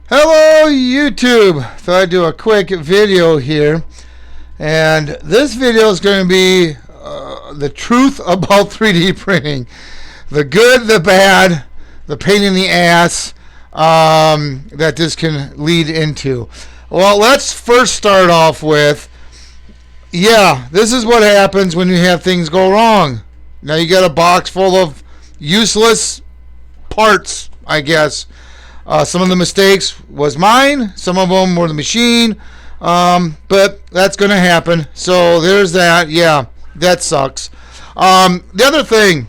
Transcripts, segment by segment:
Hello YouTube. Thought I'd do a quick video here, and this video is going to be the truth about 3D printing, the good, the bad, the pain in the ass that this can lead into. Well, let's first start off with, this is what happens when you have things go wrong. Now you got a box full of useless parts, I guess. Some of the mistakes was mine, some of them were the machine, but that's going to happen. So there's that. Yeah, that sucks. The other thing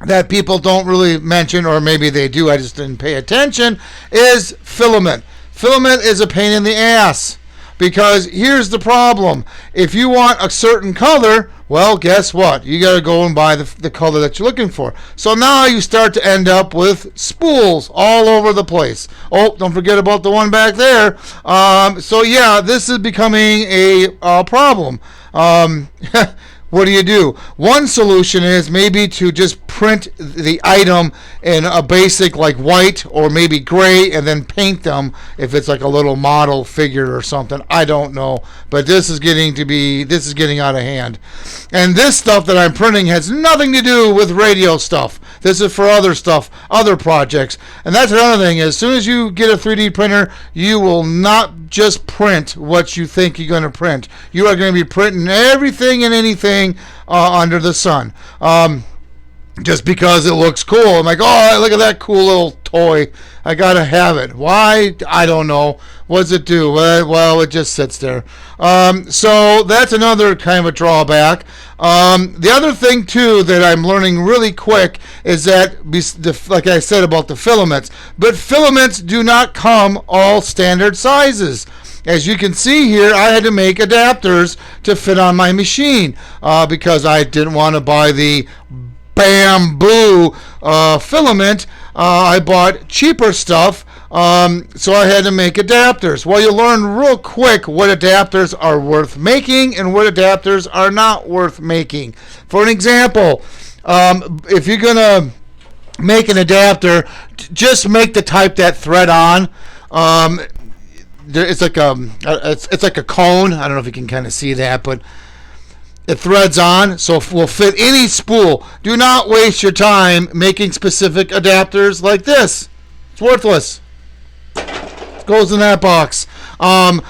that people don't really mention, or maybe they do, I just didn't pay attention, is filament. Filament is a pain in the ass, because here's the problem. If you want a certain color, well, guess what? You got to go and buy the color that you're looking for. So now you start to end up with spools all over the place. Oh, don't forget about the one back there. So yeah, this is becoming a problem. What do? One solution is maybe to just print the item in a basic like white or maybe gray and then paint them if it's like a little model figure or something. I don't know, but this is getting out of hand. And this stuff that I'm printing has nothing to do with radio stuff. This is for other stuff, other projects. And that's another thing. As soon as you get a 3D printer, you will not just print what you think you're going to print. You are going to be printing everything and anything under the sun. Just because it looks cool. I'm like, oh, look at that cool little toy. I got to have it. Why? I don't know. What does it do? Well, it just sits there. So that's another kind of a drawback. The other thing, too, that I'm learning really quick is that, like I said about the filaments, but filaments do not come all standard sizes. As you can see here, I had to make adapters to fit on my machine because I didn't want to buy the bamboo filament. I bought cheaper stuff, so I had to make adapters. Well, you learn real quick what adapters are worth making and what adapters are not worth making. For an example, if you're gonna make an adapter, just make the type that thread on. It's like a cone. I don't know if you can kind of see that, but it threads on, so it will fit any spool. Do not waste your time making specific adapters like this. It's worthless. It goes in that box. And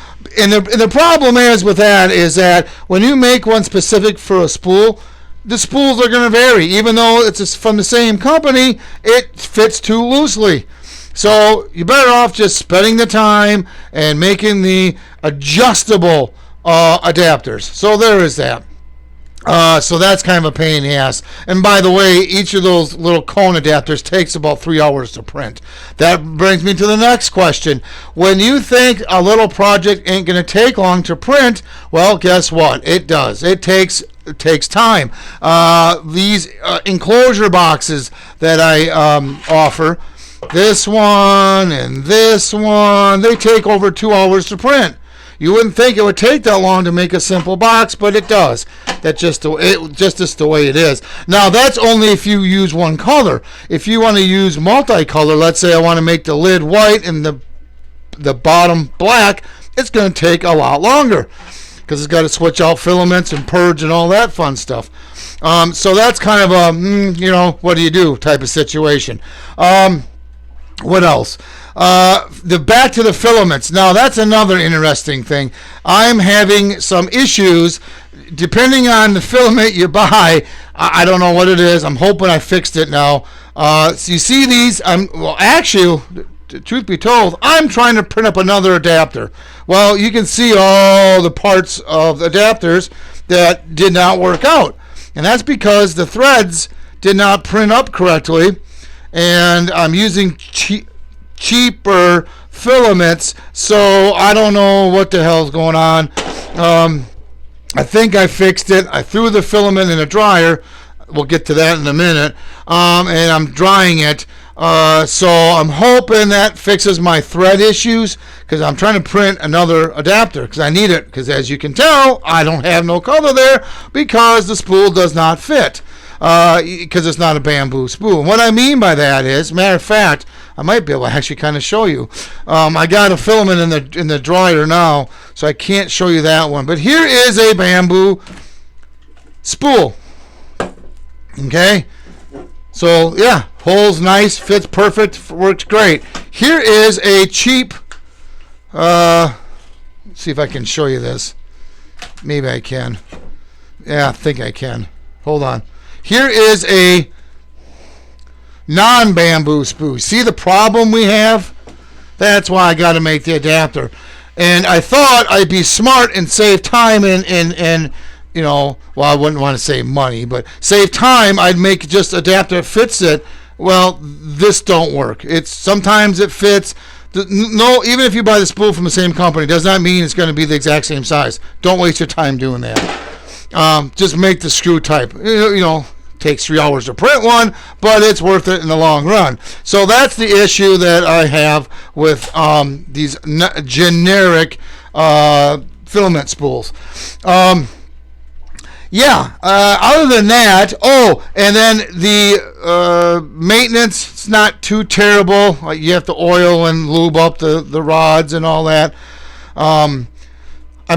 the problem is with that is that when you make one specific for a spool, the spools are going to vary. Even though it's from the same company, it fits too loosely. So you're better off just spending the time and making the adjustable adapters. So there is that. So that's kind of a pain in the ass. And by the way, each of those little cone adapters takes about 3 hours to print. That brings me to the next question. When you think a little project ain't going to take long to print, well, guess what? It does. It takes time. These enclosure boxes that I offer, this one and this one, they take over 2 hours to print. You wouldn't think it would take that long to make a simple box, but it does. That's just the way it is. Now, that's only if you use one color. If you want to use multicolor, let's say I want to make the lid white and the bottom black, it's going to take a lot longer because it's got to switch out filaments and purge and all that fun stuff. So that's kind of a, what do you do type of situation. What else? Back to the filaments. Now, that's another interesting thing. I'm having some issues depending on the filament you buy. I don't know what it is. I'm hoping I fixed it now. So you see these? Actually, truth be told, I'm trying to print up another adapter. Well, you can see all the parts of the adapters that did not work out. And that's because the threads did not print up correctly. And I'm using cheaper filaments, so I don't know what the hell's going on. I think I fixed it. I threw the filament in a dryer. We'll get to that in a minute. And I'm drying it. So I'm hoping that fixes my thread issues, because I'm trying to print another adapter because I need it, because as you can tell, I don't have no color there because the spool does not fit. Because it's not a bamboo spool. And what I mean by that is, matter of fact, I might be able to actually kind of show you. I got a filament in the dryer now, so I can't show you that one. But here is a bamboo spool. Okay, so yeah, holds nice, fits perfect, works great. Here is a cheap. Let's see if I can show you this. Maybe I can. Yeah, I think I can. Hold on. Here is a non-bamboo spool. See the problem we have? That's why I got to make the adapter. And I thought I'd be smart and save time and you know, well, I wouldn't want to save money, but save time. I'd make just adapter that fits it. Well, this don't work. It's sometimes it fits. No, even if you buy the spool from the same company, does not mean it's going to be the exact same size. Don't waste your time doing that. Just make the screw type. You know, takes 3 hours to print one, but it's worth it in the long run. So that's the issue that I have with these generic filament spools. Yeah, other than that, and then the maintenance, it's not too terrible. You have to oil and lube up the rods and all that. I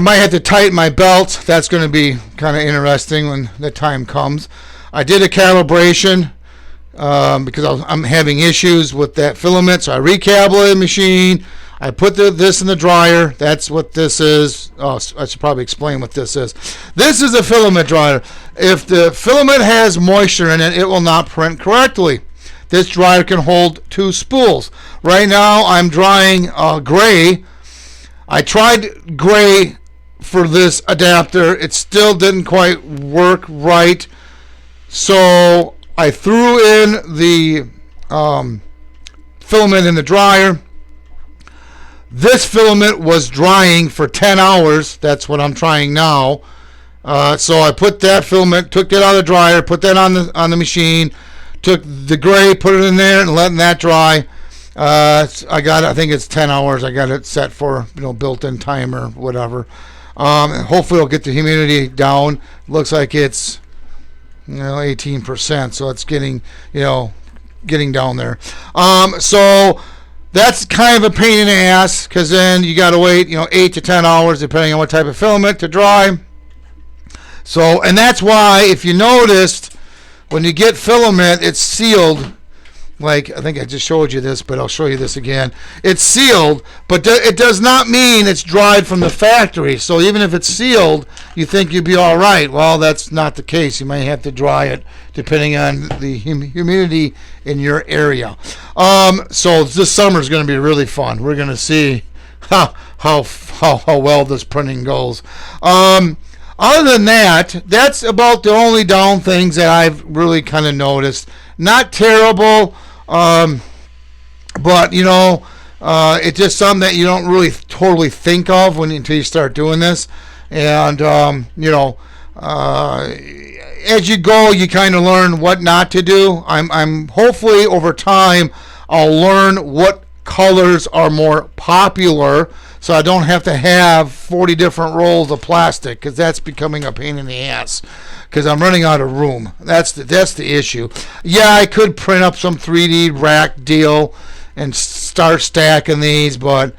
might have to tighten my belt. That's going to be kind of interesting when the time comes. I did a calibration because I'm having issues with that filament, so I recalibrated the machine. I put this in the dryer. That's what this is. Oh, I should probably explain what this is. This is a filament dryer. If the filament has moisture in it, it will not print correctly. This dryer can hold 2 spools. Right now, I'm drying gray. I tried gray for this adapter. It still didn't quite work right. So I threw in the filament in the dryer. This filament was drying for 10 hours. That's what I'm trying now. So I put that filament, took it out of the dryer, put that on the machine, took the gray, put it in there, and letting that dry. I think it's 10 hours. I got it set for, you know, built-in timer, whatever. Hopefully it'll get the humidity down. Looks like it's 18%, so it's getting down there. So that's kind of a pain in the ass, because then you got to wait 8 to 10 hours depending on what type of filament to dry. So, and that's why, if you noticed, when you get filament, it's sealed. Like, I think I just showed you this, but I'll show you this again. It's sealed, but it does not mean it's dried from the factory. So even if it's sealed, you think you'd be all right. Well, that's not the case. You may have to dry it depending on the humidity in your area. So this summer is going to be really fun. We're going to see how well this printing goes. Other than that, that's about the only down things that I've really kind of noticed. Not terrible, but it's just something that you don't really totally think of until you start doing this. And as you go, you kind of learn what not to do. I'm hopefully over time I'll learn what colors are more popular, so I don't have to have 40 different rolls of plastic, because that's becoming a pain in the ass, because I'm running out of room. That's the issue. Yeah, I could print up some 3D rack deal and start stacking these, but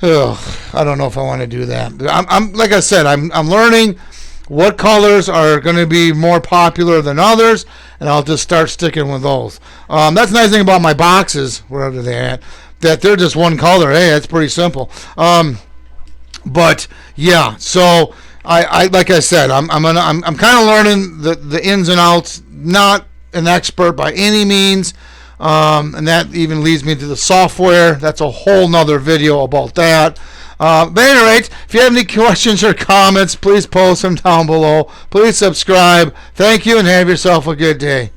I don't know if I want to do that. I'm like I said, I'm learning what colors are going to be more popular than others, and I'll just start sticking with those. That's the nice thing about my boxes, wherever they're at, that they're just one color. Hey, that's pretty simple. But yeah, so I like I said, I'm kind of learning the ins and outs. Not an expert by any means, and that even leads me to the software. That's a whole nother video about that. But at any rate, if you have any questions or comments, please post them down below. Please subscribe. Thank you, and have yourself a good day.